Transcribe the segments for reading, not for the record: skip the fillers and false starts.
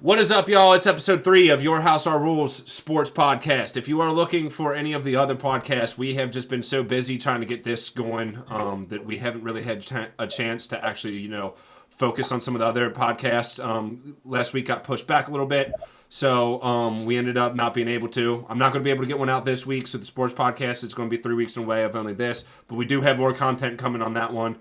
What is up, y'all? It's episode 3 of Your House, Our Rules sports podcast. If you are looking for any of the other podcasts, we have just been so busy trying to get this going that we haven't really had a chance to actually, focus on some of the other podcasts. Last week got pushed back a little bit, so we ended up not being able to. I'm not going to be able to get one out this week, so the sports podcast is going to be 3 weeks away of only this, but we do have more content coming on that one.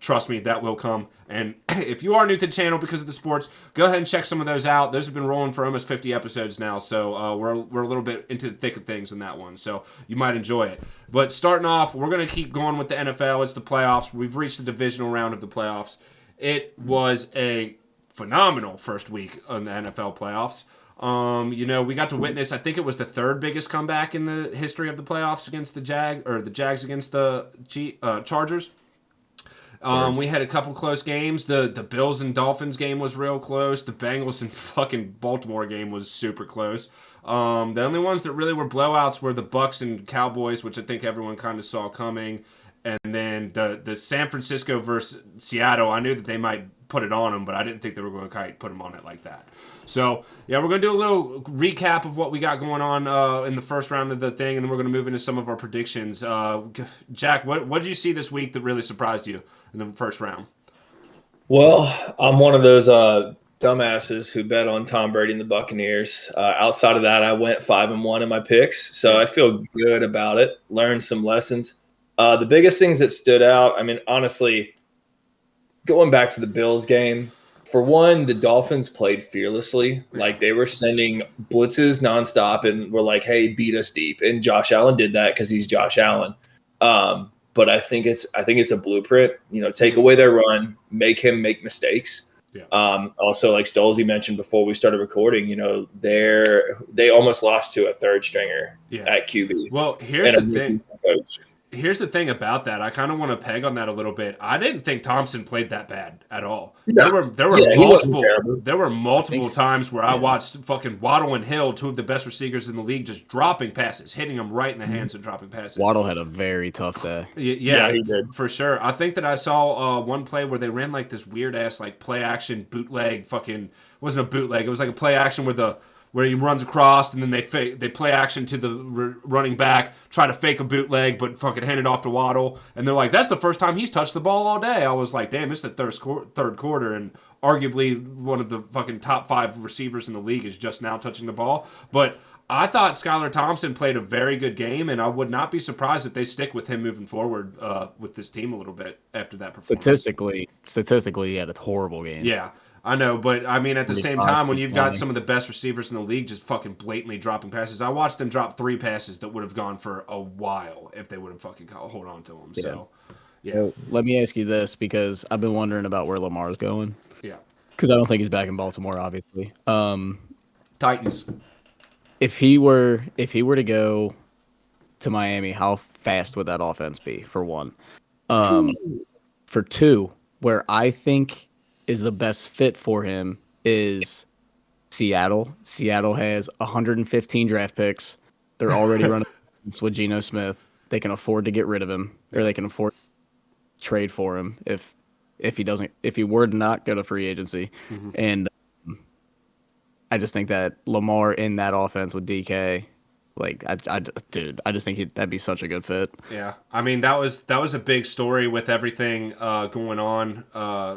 Trust me, that will come. And if you are new to the channel because of the sports, go ahead and check some of those out. Those have been rolling for almost 50 episodes now, so we're a little bit into the thick of things in that one, so you might enjoy it. But starting off, we're going to keep going with the NFL. It's the playoffs. We've reached the divisional round of the playoffs. It was a phenomenal first week on the NFL playoffs. We got to witness, I think it was the third biggest comeback in the history of the playoffs against the Jags against the Chargers. We had a couple close games. The Bills and Dolphins game was real close. The Bengals and fucking Baltimore game was super close. The only ones that really were blowouts were the Bucks and Cowboys, which I think everyone kind of saw coming. And then the San Francisco versus Seattle, I knew that they might put it on them, but I didn't think they were going to put them on it like that. So, yeah, we're going to do a little recap of what we got going on in the first round of the thing, and then we're going to move into some of our predictions. Jack, what did you see this week that really surprised you in the first round? Well, I'm one of those dumbasses who bet on Tom Brady and the Buccaneers. Outside of that, I went 5-1 in my picks, so I feel good about it. Learned some lessons. The biggest things that stood out, I mean, honestly, going back to the Bills game, for one, the Dolphins played fearlessly. Like, they were sending blitzes nonstop and were like, hey, beat us deep. And Josh Allen did that because he's Josh Allen. But I think it's a blueprint. Take away their run, make him make mistakes. Yeah. Also, like Stolzy mentioned before we started recording, they almost lost to a third stringer at QB. Well, here's the thing. Here's the thing about that. I kind of want to peg on that a little bit. I didn't think Thompson played that bad at all. No. There were multiple times where I watched fucking Waddle and Hill, two of the best receivers in the league, just dropping passes, hitting them right in the hands and dropping passes. Waddle had a very tough day. Yeah, he did. For sure. I think that I saw one play where they ran like this weird ass like play action bootleg. Fucking wasn't a bootleg. It was like a play action where he runs across and then they play action to the running back, try to fake a bootleg, but fucking hand it off to Waddle. And they're like, that's the first time he's touched the ball all day. I was like, damn, it's the third quarter, and arguably one of the fucking top 5 receivers in the league is just now touching the ball. But I thought Skylar Thompson played a very good game, and I would not be surprised if they stick with him moving forward with this team a little bit after that performance. Statistically, he had a horrible game. Yeah. I know, but I mean, at the same time, when you've got some of the best receivers in the league just fucking blatantly dropping passes, I watched them drop 3 passes that would have gone for a while if they would have fucking hold on to them. Yeah. So, yeah. So, let me ask you this, because I've been wondering about where Lamar's going. Yeah. Because I don't think he's back in Baltimore, obviously. Titans. If he were to go to Miami, how fast would that offense be? For one, for two, where I think is the best fit for him is Seattle. Seattle has 115 draft picks. They're already running with Geno Smith. They can afford to get rid of him, or they can afford to trade for him if he were to not go to free agency. Mm-hmm. And I just think that Lamar in that offense with DK, like, I just think that'd be such a good fit. Yeah, I mean, that was a big story with everything going on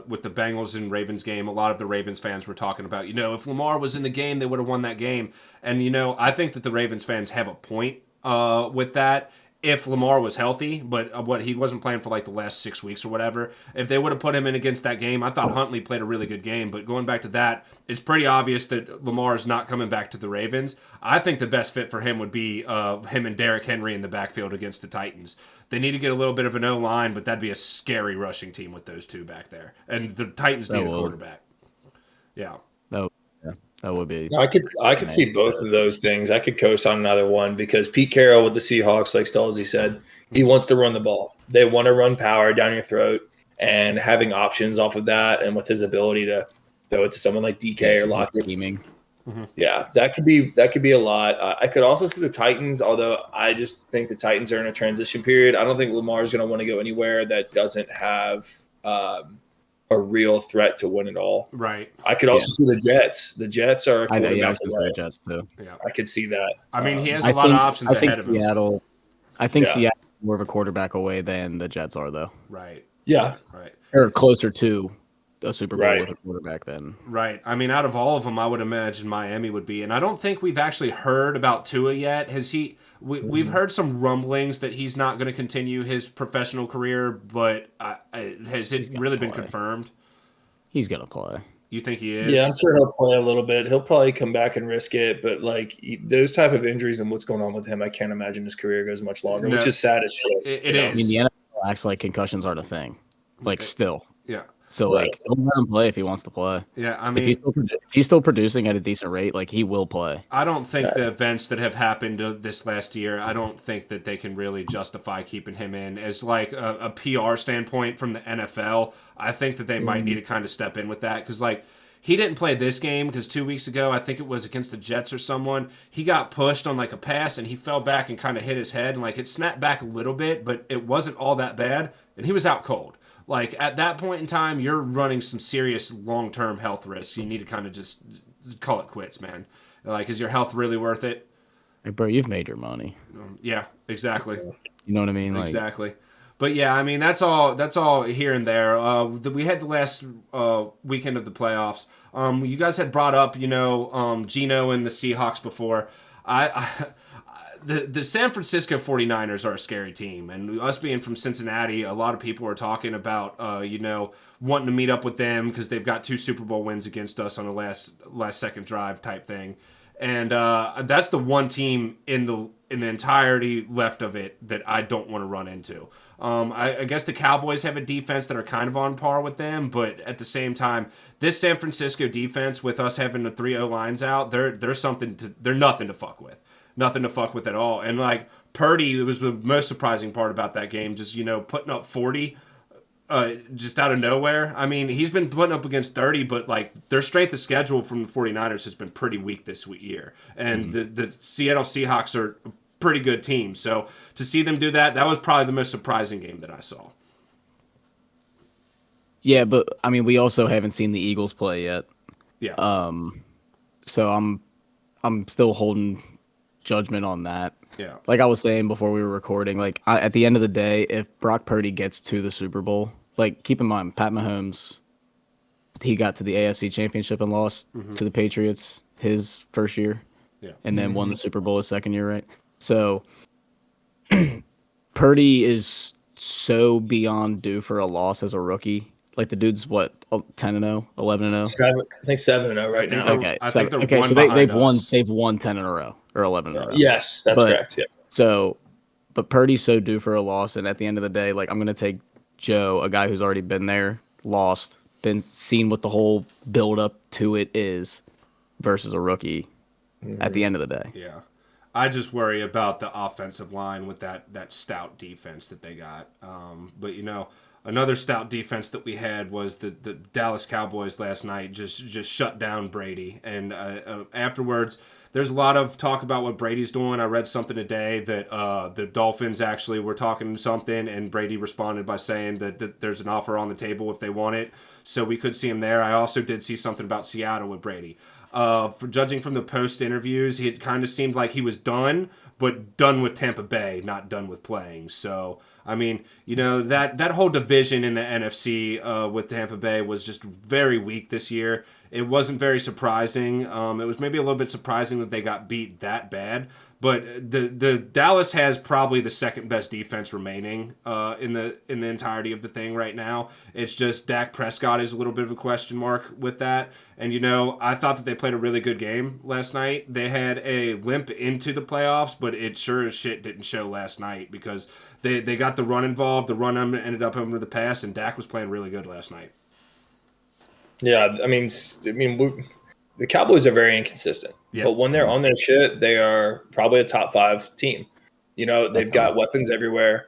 with the Bengals and Ravens game. A lot of the Ravens fans were talking about, if Lamar was in the game, they would have won that game. And, I think that the Ravens fans have a point with that. If Lamar was healthy, but he wasn't playing for like the last 6 weeks or whatever, if they would have put him in against that game, I thought Huntley played a really good game. But going back to that, it's pretty obvious that Lamar is not coming back to the Ravens. I think the best fit for him would be him and Derrick Henry in the backfield against the Titans. They need to get a little bit of an O-line, but that'd be a scary rushing team with those two back there. And the Titans need a quarterback. Yeah. That would be. I could see both of those things. I could co-sign another one because Pete Carroll with the Seahawks, like Stolzy said, he wants to run the ball. They want to run power down your throat, and having options off of that, and with his ability to throw it to someone like DK or Lockett. Scheming. Mm-hmm. Yeah, that could be a lot. I could also see the Titans, although I just think the Titans are in a transition period. I don't think Lamar is going to want to go anywhere that doesn't have a real threat to win it all. Right. I could also see the Jets. The Jets are a I quarterback was going to say the Jets too. Yeah. I could see that. I mean, he has a lot of options ahead of him. I think Seattle is more of a quarterback away than the Jets are, though. Right. Yeah. Right. Or closer to a Super Bowl Right. with a quarterback than. Right. I mean, out of all of them, I would imagine Miami would be. And I don't think we've actually heard about Tua yet. Has he? We've heard some rumblings that he's not going to continue his professional career, but has it really been confirmed? He's going to play. You think he is? Yeah, I'm sure he'll play a little bit. He'll probably come back and risk it, but like those type of injuries and what's going on with him, I can't imagine his career goes much longer, which is sad as shit. It is. I mean, the NFL acts like concussions aren't a thing, like still. Yeah. So like, he'll let him play if he wants to play. Yeah, I mean, if he's still producing at a decent rate, like he will play. I don't think the events that have happened this last year, I don't think that they can really justify keeping him in as like a PR standpoint from the NFL. I think that they might need to kind of step in with that because like he didn't play this game because 2 weeks ago, I think it was against the Jets or someone, he got pushed on like a pass and he fell back and kind of hit his head and like it snapped back a little bit, but it wasn't all that bad and he was out cold. Like, at that point in time, you're running some serious long-term health risks. You need to kind of just call it quits, man. Like, is your health really worth it? Hey, bro, you've made your money. Yeah, exactly. You know what I mean? Like, exactly. But, yeah, I mean, that's all here and there. We had the last weekend of the playoffs. You guys had brought up, Geno and the Seahawks before. The San Francisco 49ers are a scary team, and us being from Cincinnati, a lot of people are talking about, wanting to meet up with them because they've got 2 Super Bowl wins against us on a last second drive type thing, and that's the one team in the entirety left of it that I don't want to run into. I guess the Cowboys have a defense that are kind of on par with them, but at the same time, this San Francisco defense with us having the 3 O-lines out, they're nothing to fuck with. Nothing to fuck with at all. And, like, Purdy, it was the most surprising part about that game, just, putting up 40 just out of nowhere. I mean, he's been putting up against 30, but, like, their strength of schedule from the 49ers has been pretty weak this year. And the Seattle Seahawks are a pretty good team. So to see them do that was probably the most surprising game that I saw. Yeah, but, I mean, we also haven't seen the Eagles play yet. Yeah. So I'm still holding judgment on that. Yeah. Like I was saying before we were recording, like at the end of the day, if Brock Purdy gets to the Super Bowl, like keep in mind, Pat Mahomes, he got to the AFC Championship and lost to the Patriots his first year. Yeah. And then won the Super Bowl his second year, right? So Purdy is so beyond due for a loss as a rookie. Like the dude's what, 10-0, 11-0? I think 7-0 right now. Okay, I think they're okay, one so behind they've won 10 in a row or 11 in a row. Yes, that's correct. Yeah. So, but Purdy's so due for a loss, and at the end of the day, like I'm gonna take Joe, a guy who's already been there, lost, been seen what the whole build up to it is, versus a rookie. At the end of the day, Yeah. I just worry about the offensive line with that stout defense that they got. But another stout defense that we had was the Dallas Cowboys last night just shut down Brady. And afterwards, there's a lot of talk about what Brady's doing. I read something today that the Dolphins actually were talking something, and Brady responded by saying that there's an offer on the table if they want it. So we could see him there. I also did see something about Seattle with Brady. For judging from the post interviews, it kind of seemed like he was done, but done with Tampa Bay, not done with playing. So, I mean, that whole division in the NFC with Tampa Bay was just very weak this year. It wasn't very surprising. It was maybe a little bit surprising that they got beat that bad. But the Dallas has probably the second best defense remaining in the entirety of the thing right now. It's just Dak Prescott is a little bit of a question mark with that. And I thought that they played a really good game last night. They had a limp into the playoffs, but it sure as shit didn't show last night because they got the run involved. The run ended up over the pass, and Dak was playing really good last night. Yeah, I mean, the Cowboys are very inconsistent, but when they're on their shit, they are probably a top 5 team. They've got weapons everywhere.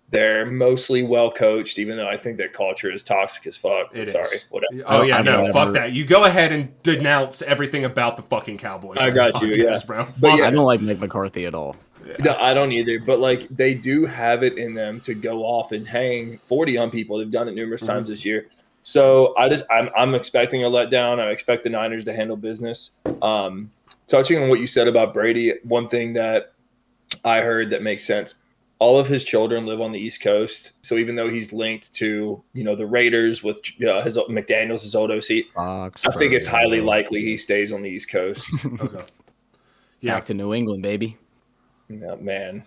They're mostly well coached, even though I think their culture is toxic as fuck. Whatever. Oh yeah, no, fuck that. You go ahead and denounce everything about the fucking Cowboys. I got you, yeah, bro. But I don't like Mike McCarthy at all. No, I don't either. But like, they do have it in them to go off and hang 40 on people. They've done it numerous times this year. So I'm expecting a letdown. I expect the Niners to handle business. Touching on what you said about Brady, one thing that I heard that makes sense. All of his children live on the East Coast, so even though he's linked to the Raiders with his McDaniels, his old OC, I think it's highly likely he stays on the East Coast. Okay. Yeah. Back to New England, baby. Yeah, man.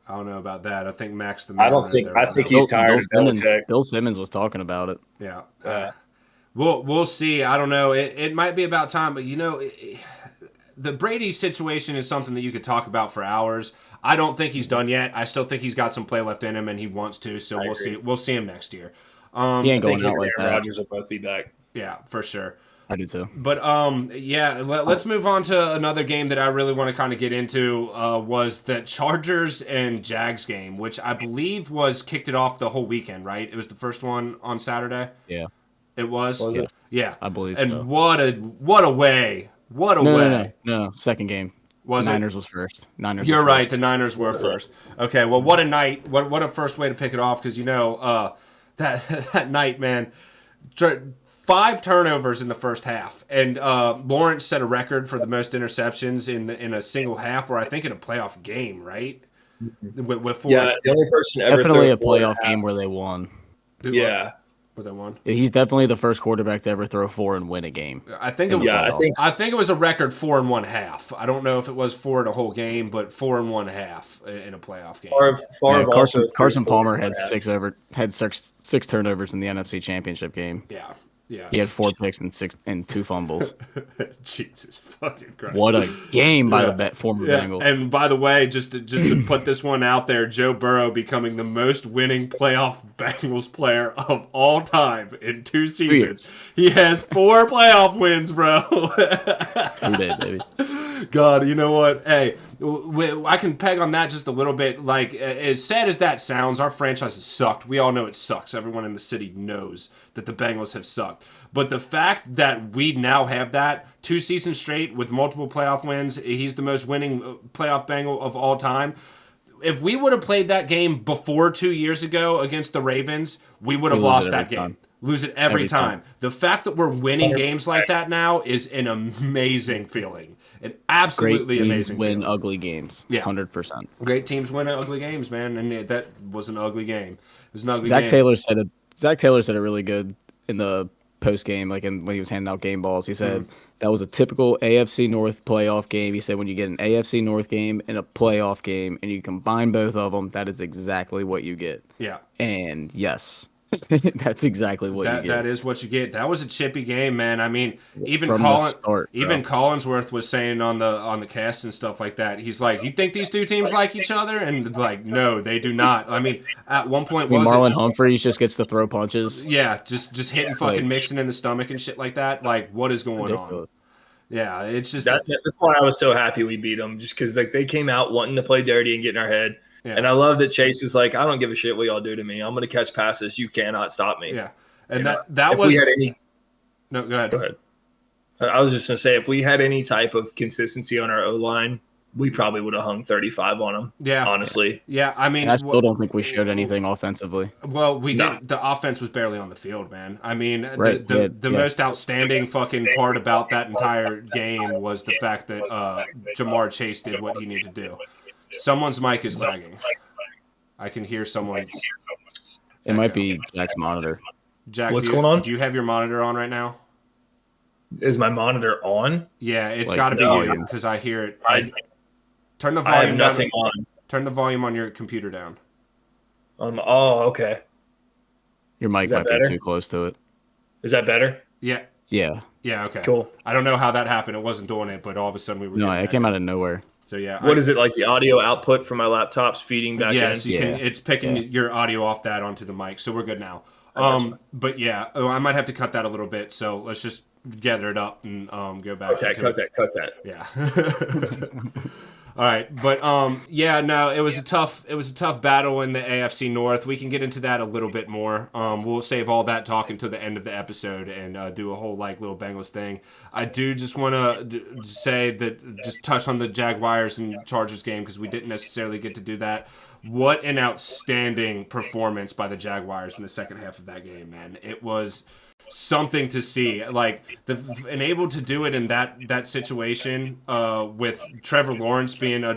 I don't know about that. I think Max the man. I think he's tired of Belichick. Bill Simmons was talking about it. Yeah. We'll see. I don't know. It might be about time, but the Brady situation is something that you could talk about for hours. I don't think he's done yet. I still think he's got some play left in him, and he wants to. So we'll see. We'll see him next year. He ain't going out like that. Rodgers will both be back. Yeah, for sure. I do too. But let's move on to another game that I really want to kind of get into. Was that Chargers and Jags game, which I believe kicked it off the whole weekend, right? It was the first one on Saturday. Yeah, it was. Was it? Yeah, I believe. And so. what a way! What a way! No, second game. Niners was first. You're right. The Niners were first. Okay. Well, what a night! What a first way to pick it off, because that night, man. 5 turnovers in the first half, and Lawrence set a record for the most interceptions in a single half, or I think in a playoff game, right? With 4. Yeah, the only person ever definitely a playoff game where they won. Yeah, where they won. He's definitely the first quarterback to ever throw 4 and win a game. I think it was a record 4 and 1/2. I don't know if it was 4 in a whole game, but 4 and 1/2 in a playoff game. Carson Palmer had 6 turnovers in the NFC Championship game. Yeah. Yeah. He had 4 picks and 2 fumbles. Jesus fucking Christ. What a game by the former Bengals. And by the way, just to put this one out there, Joe Burrow becoming the most winning playoff Bengals player of all time in 2 seasons. He has 4 playoff wins, bro. He did, baby. God, you know what? Hey, I can peg on that just a little bit. Like, as sad as that sounds, our franchise has sucked. We all know it sucks. Everyone in the city knows that the Bengals have sucked. But the fact that we now have that 2 seasons straight with multiple playoff wins, he's the most winning playoff Bengal of all time. If we would have played that game before 2 years ago against the Ravens, we would have lost that game. Lose it every time. The fact that we're winning games like that now is an amazing feeling. An absolutely amazing feeling. Win ugly games. Yeah. 100%. Great teams win ugly games, man. And that was an ugly game. It was an ugly game. Zach Taylor said it really good in the post game, like when he was handing out game balls. He said that was a typical AFC North playoff game. He said when you get an AFC North game and a playoff game and you combine both of them, that is exactly what you get. Yeah. And yes. That's exactly what you get. That is what you get. That was a chippy game, man. I mean, even Collinsworth was saying on the cast and stuff like that. He's like, "You think these 2 teams like each other?" And like, no, they do not. I mean, at one point, Marlon Humphreys just gets to throw punches. Yeah, just hitting fucking Mixon in the stomach and shit like that. Like, what is going on? Yeah, it's just that's why I was so happy we beat them, just because like they came out wanting to play dirty and get in our head. Yeah. And I love that Chase is like, I don't give a shit what y'all do to me. I'm going to catch passes. You cannot stop me. Yeah. And that was. No, go ahead. Go ahead. I was just going to say, if we had any type of consistency on our O-line, we probably would have hung 35 on them. Yeah. Honestly. Yeah. I mean, and I still don't think we showed anything offensively. Well, we did. The offense was barely on the field, man. I mean, the most outstanding fucking part about that entire game was the fact that Jamar Chase did what he needed to do. Someone's mic is lagging. I can hear someone's. It might be Jack's monitor. Jack, what's going on? Do you have your monitor on right now? Is my monitor on? Yeah, it's got to be you because I hear it. Turn the volume I have nothing down. on. Turn the volume on your computer down. Oh, okay. Your mic might be too close to it. Is that better? Yeah. Yeah. Yeah, okay. Cool. I don't know how that happened. It wasn't doing it, but all of a sudden we were. No, it came out of nowhere. So yeah. What is it, like the audio output from my laptop's feeding back in? Yes, it's picking your audio off that onto the mic, so we're good now. But yeah, I might have to cut that a little bit, so let's just gather it up and go back. Cut that. Yeah. All right, but it was a tough battle in the AFC North. We can get into that a little bit more. We'll save all that talk until the end of the episode and do a whole little Bengals thing. I do just want to say that, just touch on the Jaguars and Chargers game because we didn't necessarily get to do that. What an outstanding performance by the Jaguars in the second half of that game, man! It was something to see. Like and able to do it in that situation with Trevor Lawrence being a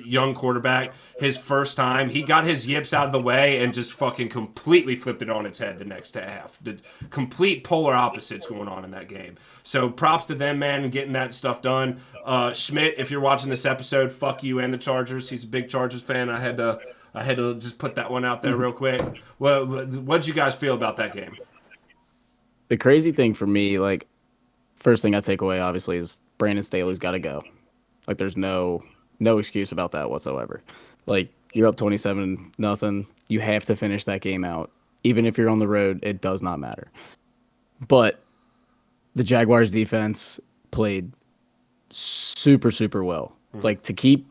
young quarterback, his first time, he got his yips out of the way and just fucking completely flipped it on its head the next half. The complete polar opposites going on in that game. So props to them, man, and getting that stuff done. Schmidt, if you're watching this episode, fuck you and the Chargers. He's a big Chargers fan. I had to just put that one out there real quick. Well, what'd you guys feel about that game? The crazy thing for me, like, first thing I take away, obviously, is Brandon Staley's got to go. Like, there's no excuse about that whatsoever. Like, you're up 27-0. You have to finish that game out. Even if you're on the road, it does not matter. But the Jaguars defense played super, super well. Like, to keep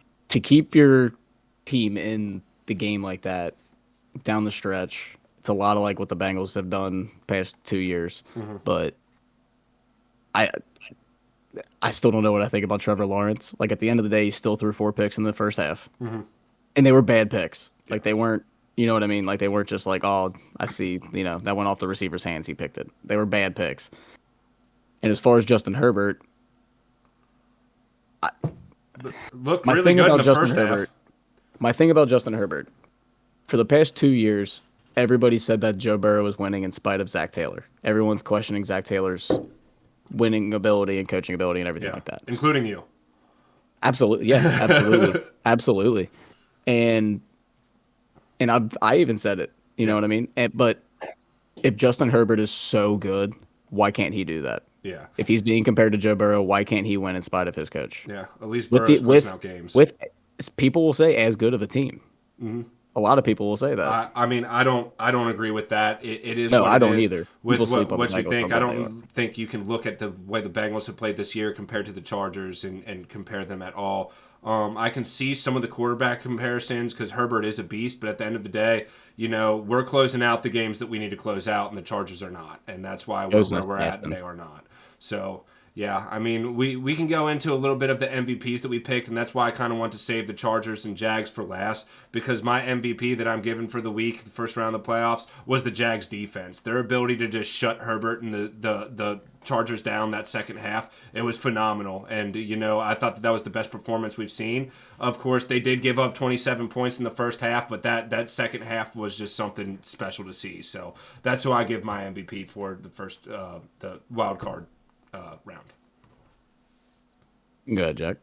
your team in the game like that down the stretch, it's a lot of like what the Bengals have done past 2 years. But I still don't know what I think about Trevor Lawrence. Like, at the end of the day, he still threw 4 picks in the first half. And they were bad picks. Like, they weren't, you know what I mean? Like, they weren't just like, oh, I see, that went off the receiver's hands, he picked it. They were bad picks. And as far as Justin Herbert, looked really good in the first half. My thing about Justin Herbert, for the past 2 years, everybody said that Joe Burrow was winning in spite of Zach Taylor. Everyone's questioning Zach Taylor's winning ability and coaching ability and everything like that. Including you. Absolutely. Yeah, absolutely. Absolutely. And I even said it, you know what I mean? But if Justin Herbert is so good, why can't he do that? Yeah. If he's being compared to Joe Burrow, why can't he win in spite of his coach? Yeah, at least Burrow's closing out games. People will say as good of a team. A lot of people will say that. I mean, I don't agree with that. It is. No, what I it don't is. either. With People what sleep on you the think, Bengals I don't think you can look at the way the Bengals have played this year compared to the Chargers and compare them at all. I can see some of the quarterback comparisons because Herbert is a beast, but at the end of the day, we're closing out the games that we need to close out, and the Chargers are not, and that's why we're where we're at, and they are not. So. Yeah, I mean, we can go into a little bit of the MVPs that we picked, and that's why I kind of want to save the Chargers and Jags for last, because my MVP that I'm given for the week, the first round of the playoffs, was the Jags defense. Their ability to just shut Herbert and the Chargers down that second half, it was phenomenal. And, I thought that was the best performance we've seen. Of course, they did give up 27 points in the first half, but that second half was just something special to see. So that's who I give my MVP for the first, the wild card round. Go ahead, Jack.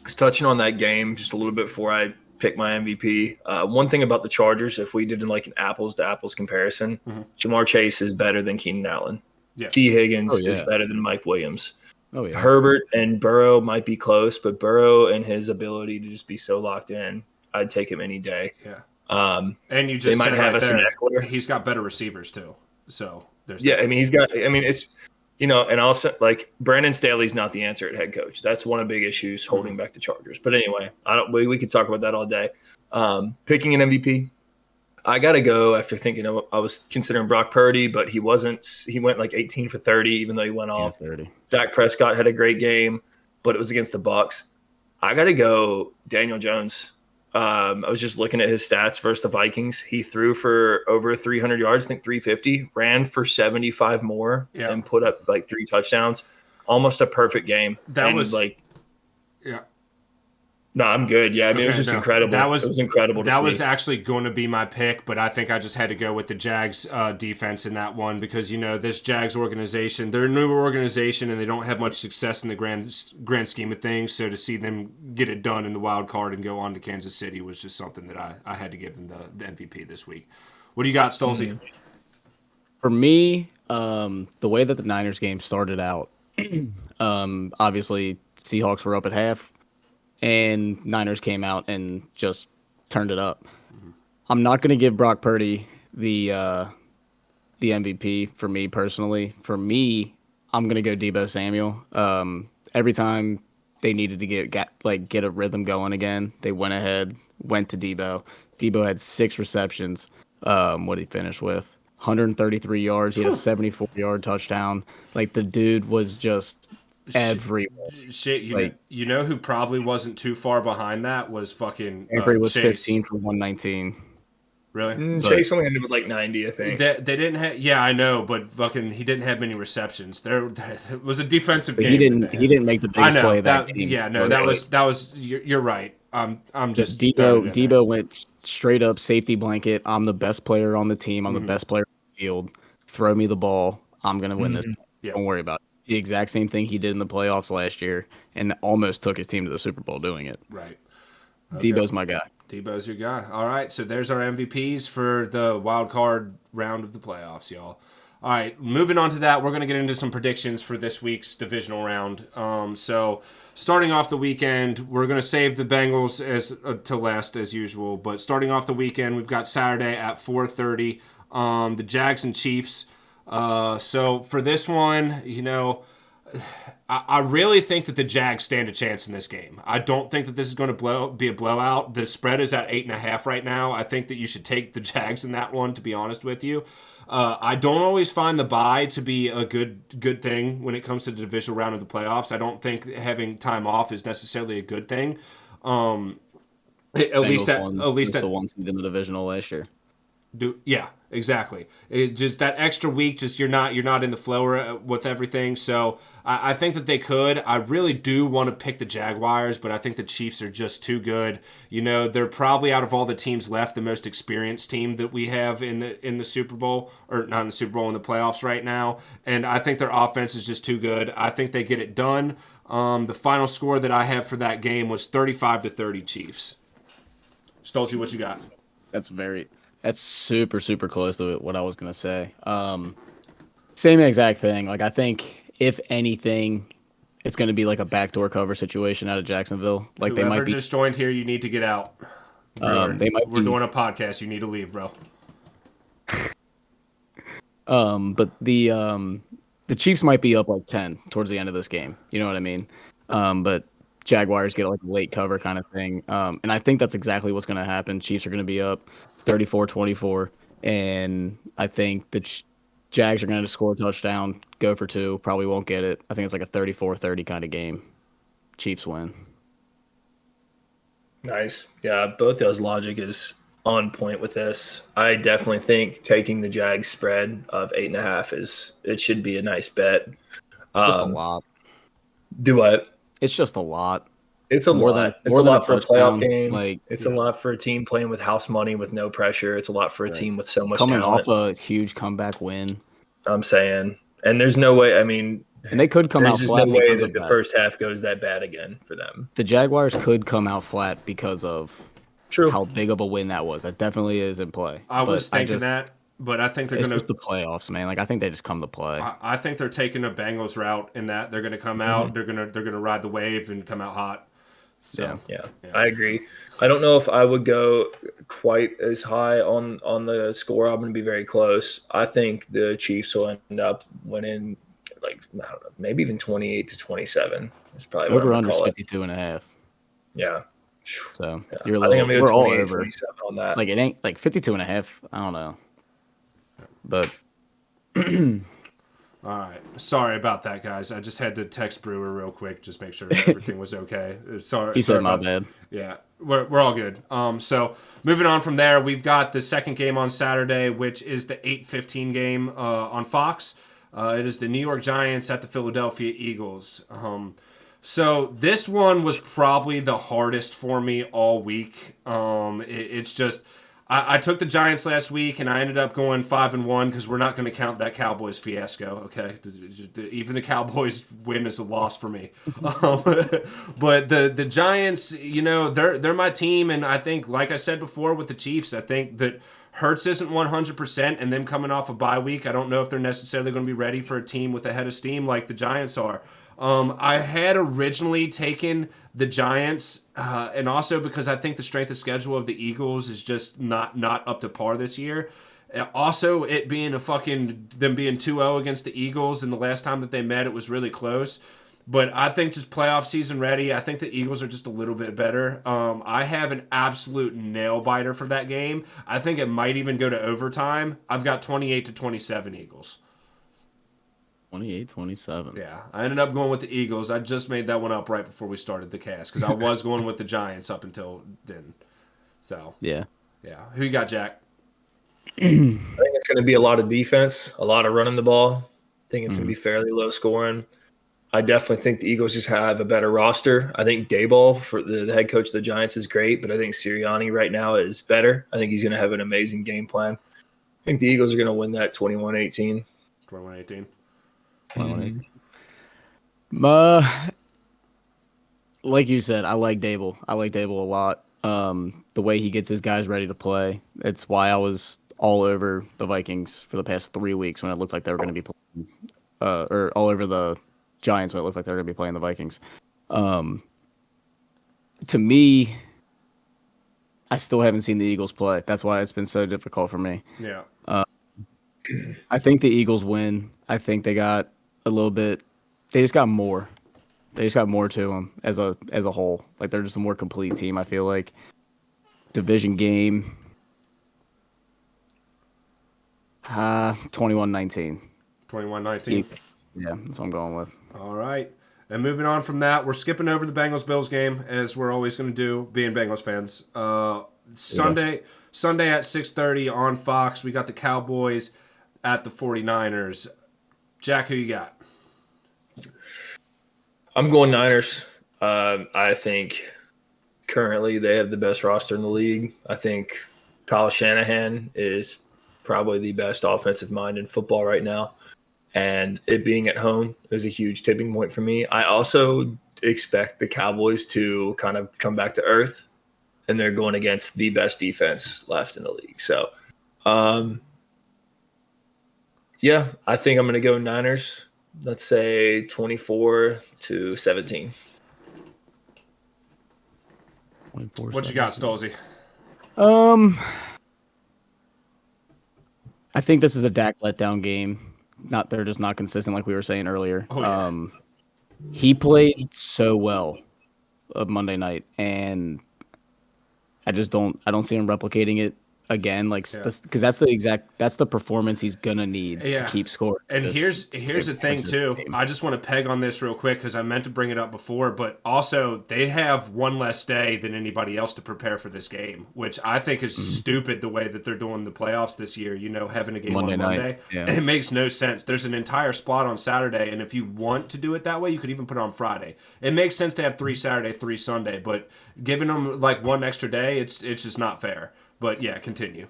Just touching on that game just a little bit before I pick my MVP. One thing about the Chargers, if we did like an apples to apples comparison, Jamar Chase is better than Keenan Allen. Yeah. T. Higgins is better than Mike Williams. Oh, yeah. Herbert and Burrow might be close, but Burrow and his ability to just be so locked in, I'd take him any day. Yeah. And you just they might have us in Eckler. He's got better receivers too. So there's it's and also like Brandon Staley's not the answer at head coach. That's one of the big issues holding back the Chargers. But anyway, we could talk about that all day. Picking an MVP, I got to go after thinking I was considering Brock Purdy, but he wasn't. He went like 18 for 30, even though he went off. 30. Dak Prescott had a great game, but it was against the Bucs. I got to go Daniel Jones. I was just looking at his stats versus the Vikings. He threw for over 300 yards, I think 350, ran for 75 more, and put up like 3 touchdowns. Almost a perfect game. That was like, yeah. No, I'm good. Yeah, I mean, it was just incredible. It was incredible to see. That was actually going to be my pick, but I think I just had to go with the Jags defense in that one because, this Jags organization, they're a newer organization and they don't have much success in the grand scheme of things. So to see them get it done in the wild card and go on to Kansas City was just something that I had to give them the MVP this week. What do you got, Stolzy? For me, the way that the Niners game started out, obviously Seahawks were up at half. And Niners came out and just turned it up. I'm not going to give Brock Purdy the MVP for me personally. For me, I'm going to go Deebo Samuel. Every time they needed to get a rhythm going again, they went ahead, went to Deebo. Deebo had 6 receptions. What did he finish with? 133 yards. He had a 74-yard touchdown. Like, the dude was just everywhere. Shit, you know who probably wasn't too far behind that was fucking Avery was Chase. 15 for 119. Really? Chase only ended with like 90, I think. They didn't have. Yeah, I know, but fucking, he didn't have many receptions. It was a defensive But game. He didn't make the I biggest know play of that game. Yeah, no, that was. You're right. I'm just Debo went straight up safety blanket. I'm the best player on the team. I'm the best player on the field. Throw me the ball. I'm gonna win this. Yep. Don't worry about it. The exact same thing he did in the playoffs last year, and almost took his team to the Super Bowl doing it. Right. Okay. Debo's my guy. Debo's your guy. All right, so there's our MVPs for the wild card round of the playoffs, y'all. All right, moving on to that, we're going to get into some predictions for this week's divisional round. So starting off the weekend, we're going to save the Bengals as to last as usual. But starting off the weekend, we've got Saturday at 4:30, the Jags and Chiefs. So for this one, I really think that the Jags stand a chance in this game. I don't think that this is going to be a blowout. The spread is at 8.5 right now. I think that you should take the Jags in that one, to be honest with you. I don't always find the bye to be a good thing when it comes to the divisional round of the playoffs. I don't think having time off is necessarily a good thing. At least the one seed in the divisional last year. Yeah, exactly. Just that extra week, just you're not in the flow with everything. So I think that they could. I really do want to pick the Jaguars, but I think the Chiefs are just too good. They're probably, out of all the teams left, the most experienced team that we have in the Super Bowl, or not in the Super Bowl, in the playoffs right now. And I think their offense is just too good. I think they get it done. The final score that I have for that game was 35-30 Chiefs. Stolze, what you got? That's super, super close to what I was going to say. Same exact thing. Like, I think, if anything, it's going to be like a backdoor cover situation out of Jacksonville. Like, Whoever they might be just joined here, you need to get out. We're doing a podcast. You need to leave, bro. But the Chiefs might be up like 10 towards the end of this game. You know what I mean? But Jaguars get like a late cover kind of thing. And I think that's exactly what's going to happen. Chiefs are going to be up 34-24, and I think the Jags are going to score a touchdown, go for two, probably won't get it. I think it's like a 34-30 kind of game. Chiefs win. Nice. Yeah, both those logic is on point with this. I definitely think taking the Jags spread of 8.5 should be a nice bet. Just a lot. Do what? It's just a lot. It's a lot. It's a lot for a playoff game. Like, it's a lot for a team playing with house money with no pressure. It's a lot for a team with so much coming talent. Off a huge comeback win. I'm saying, and there's no way. I mean, and they could come out flat. There's no way that the first half goes that bad again for them. The Jaguars could come out flat because of how big of a win that was. That definitely is in play. I was thinking that. But I think they're going to... It's just the playoffs, man. Like, I think they just come to play. I think they're taking a Bengals route in that they're going to come out, they're going to ride the wave and come out hot. So, yeah, I agree. I don't know if I would go quite as high on the score. I'm going to be very close. I think the Chiefs will end up winning, like, I don't know, maybe even 28-27. That's probably what I'm going to call it. 52.5. Yeah. So, yeah. You're a little, I think I'm going to go 28-27 on that. Like, it ain't, like, 52.5, I don't know. But all right, sorry about that, guys. I just had to text Brewer real quick, just make sure everything was okay. Sorry, he said my bad. Yeah, we're all good. So moving on from there, we've got the second game on Saturday, which is the 8:15 game on Fox. It is the New York Giants at the Philadelphia Eagles. So this one was probably the hardest for me all week. It's just. I took the Giants last week, and I ended up going 5-1 because we're not going to count that Cowboys fiasco, okay? Even the Cowboys win is a loss for me. But the Giants, they're my team, and I think, like I said before with the Chiefs, I think that Hurts isn't 100%, and them coming off a bye week, I don't know if they're necessarily going to be ready for a team with a head of steam like the Giants are. I had originally taken the Giants, and also because I think the strength of schedule of the Eagles is just not up to par this year. Also, it being them being 2-0 against the Eagles, and the last time that they met, it was really close. But I think just playoff season ready. I think the Eagles are just a little bit better. I have an absolute nail biter for that game. I think it might even go to overtime. I've got 28-27 Eagles. 28-27. Yeah, I ended up going with the Eagles. I just made that one up right before we started the cast because I was going with the Giants up until then. So yeah. Who you got, Jack? think it's going to be a lot of defense, a lot of running the ball. I think it's going to be fairly low scoring. I definitely think the Eagles just have a better roster. I think Daboll, for the head coach of the Giants, is great, but I think Sirianni right now is better. I think he's going to have an amazing game plan. I think the Eagles are going to win that 21-18. 21-18. 21-18. Like you said, I like Daboll. I like Daboll a lot. The way he gets his guys ready to play. It's why I was all over the Vikings for the past 3 weeks when it looked like they were going to be playing, or all over the Giants when it looked like they were going to be playing the Vikings. To me, I still haven't seen the Eagles play. That's why it's been so difficult for me. Yeah. I think the Eagles win. I think they got a little bit. They just got more. They just got more to them as a whole. Like, they're just a more complete team, I feel like. Division game. 21-19. 21-19. Yeah, that's what I'm going with. All right. And moving on from that, we're skipping over the Bengals-Bills game, as we're always going to do, being Bengals fans. Sunday at 6:30 on Fox, we got the Cowboys at the 49ers. Jack, who you got? I'm going Niners. I think currently they have the best roster in the league. I think Kyle Shanahan is probably the best offensive mind in football right now. And it being at home is a huge tipping point for me. I also expect the Cowboys to kind of come back to earth, and they're going against the best defense left in the league. So, yeah, I think I'm going to go Niners. Let's say 24-17. What you got, Stolzy? I think this is a Dak letdown game. They're just not consistent, like we were saying earlier. Oh, yeah. He played so well Monday night, and I don't see him replicating it again, because that's the performance he's gonna need to keep scoring. And here's the thing too. I just want to peg on this real quick because I meant to bring it up before, but also they have one less day than anybody else to prepare for this game, which I think is stupid the way that they're doing the playoffs this year. Having a game on Monday, it makes no sense. There's an entire spot on Saturday, and if you want to do it that way, you could even put it on Friday. It makes sense to have 3 Saturday, 3 Sunday, but giving them like one extra day, it's just not fair. But yeah, continue.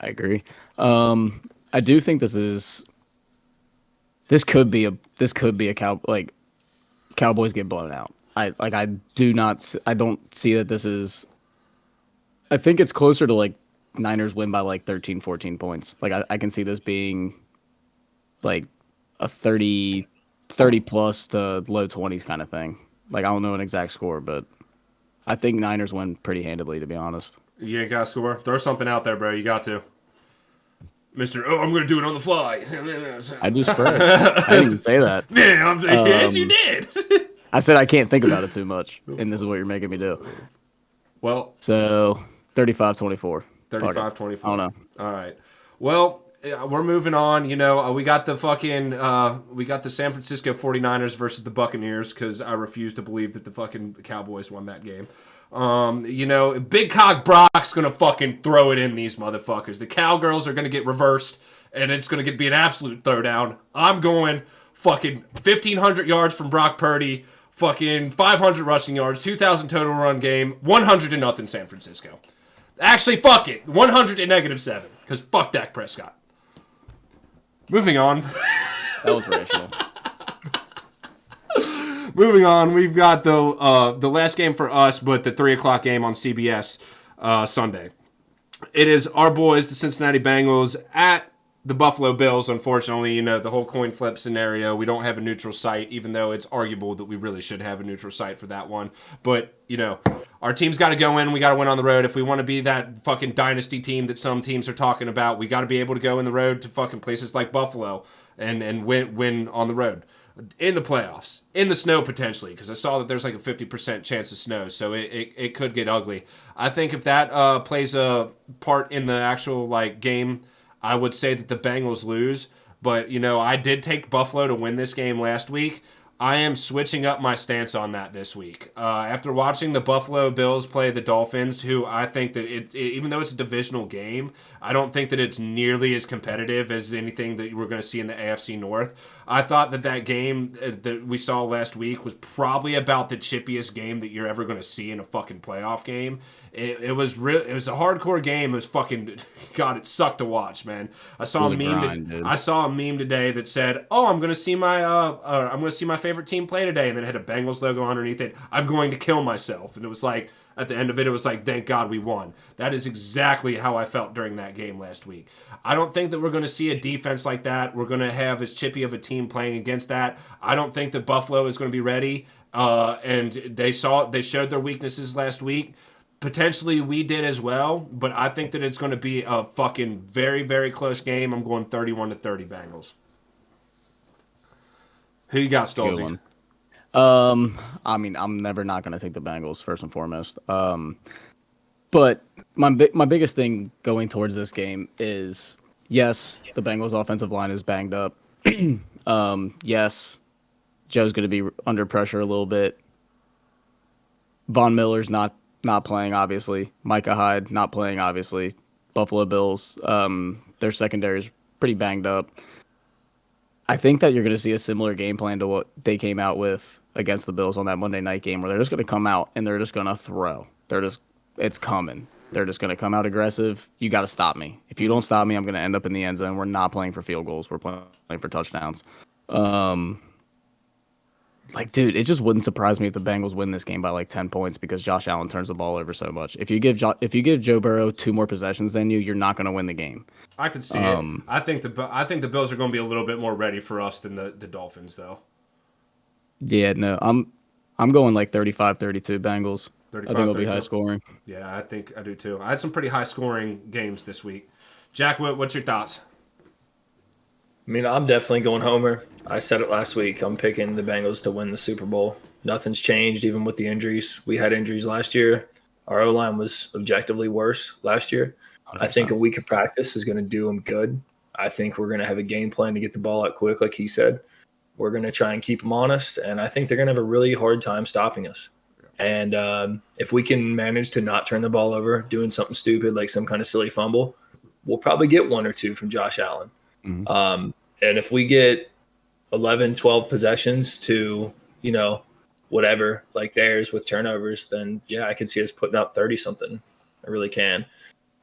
I agree. I do think this could be a Cowboys get blown out. I don't see that this is. I think it's closer to like Niners win by like 13, 14 points. Like I can see this being like a 30 plus to low 20s kind of thing. Like I don't know an exact score, but I think Niners win pretty handedly, to be honest. You ain't got to score. Throw something out there, bro. You got to. Mr. Oh, I'm going to do it on the fly. I just spread. I didn't even say that. Yeah, yes, you did. I said I can't think about it too much, and this is what you're making me do. Well. So, 35-24. 35-24. I don't know. All right. Well, we're moving on. We got the San Francisco 49ers versus the Buccaneers because I refuse to believe that the fucking Cowboys won that game. Big Cock Brock's gonna fucking throw it in these motherfuckers. The Cowgirls are gonna get reversed, and it's gonna be an absolute throwdown. I'm going fucking 1,500 yards from Brock Purdy, fucking 500 rushing yards, 2,000 total run game, 100-0 San Francisco. Actually, fuck it, 100-7, because fuck Dak Prescott. Moving on. That was rational. Moving on, we've got the last game for us, but the 3 o'clock game on CBS Sunday. It is our boys, the Cincinnati Bengals, at the Buffalo Bills. Unfortunately, the whole coin flip scenario. We don't have a neutral site, even though it's arguable that we really should have a neutral site for that one. But, our team's got to go in. We got to win on the road. If we want to be that fucking dynasty team that some teams are talking about, we got to be able to go in the road to fucking places like Buffalo and win on the road. In the playoffs, in the snow potentially, because I saw that there's like a 50% chance of snow, so it could get ugly. I think if that plays a part in the actual game, I would say that the Bengals lose. But I did take Buffalo to win this game last week. I am switching up my stance on that this week. After watching the Buffalo Bills play the Dolphins, who I think that even though it's a divisional game, I don't think that it's nearly as competitive as anything that we're going to see in the AFC North. I thought that game that we saw last week was probably about the chippiest game that you're ever going to see in a fucking playoff game. It was a hardcore game. It was fucking God. It sucked to watch, man. I saw a meme today that said, "Oh, I'm going to see my favorite team play today," and then it had a Bengals logo underneath it. I'm going to kill myself, and it was like at the end of it, it was like, thank God we won. That is exactly how I felt during that game last week. I don't think that we're going to see a defense like that. We're going to have as chippy of a team playing against that. I don't think that Buffalo is going to be ready. And they showed their weaknesses last week. Potentially we did as well, but I think that it's going to be a fucking very, very close game. I'm going 31-30 Bengals. Who you got, Stolzy? I mean, I'm never not going to take the Bengals first and foremost. But my biggest thing going towards this game is, yes, the Bengals offensive line is banged up. Yes, Joe's going to be under pressure a little bit. Von Miller's not playing, obviously. Micah Hyde not playing, obviously. Buffalo Bills, their secondary is pretty banged up. I think that you're going to see a similar game plan to what they came out with against the Bills on that Monday night game, where they're just going to come out and they're just going to throw. It's coming. They're just going to come out aggressive. You got to stop me. If you don't stop me, I'm going to end up in the end zone. We're not playing for field goals. We're playing for touchdowns. Dude, it just wouldn't surprise me if the Bengals win this game by like 10 points because Josh Allen turns the ball over so much. If you give Joe Burrow 2 more possessions than you're not going to win the game. I could see it. I think the Bills are going to be a little bit more ready for us than the Dolphins, though. Yeah, no, I'm going like 35-32 Bengals. 35, I think it'll be high scoring. Yeah, I think I do too. I had some pretty high scoring games this week. Jack, what's your thoughts? I mean, I'm definitely going Homer. I said it last week. I'm picking the Bengals to win the Super Bowl. Nothing's changed, even with the injuries. We had injuries last year. Our O-line was objectively worse last year. 100%. I think a week of practice is going to do them good. I think we're going to have a game plan to get the ball out quick, like he said. We're going to try and keep them honest, and I think they're going to have a really hard time stopping us. And if we can manage to not turn the ball over, doing something stupid like some kind of silly fumble, we'll probably get 1 or 2 from Josh Allen. Mm-hmm. And if we get 11, 12 possessions to, whatever, like theirs with turnovers, then, yeah, I can see us putting up 30-something. I really can.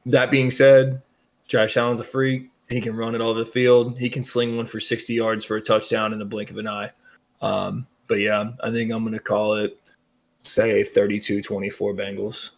That being said, Josh Allen's a freak. He can run it all over the field. He can sling one for 60 yards for a touchdown in the blink of an eye. But, yeah, I think I'm going to call it, say, 32-24 Bengals.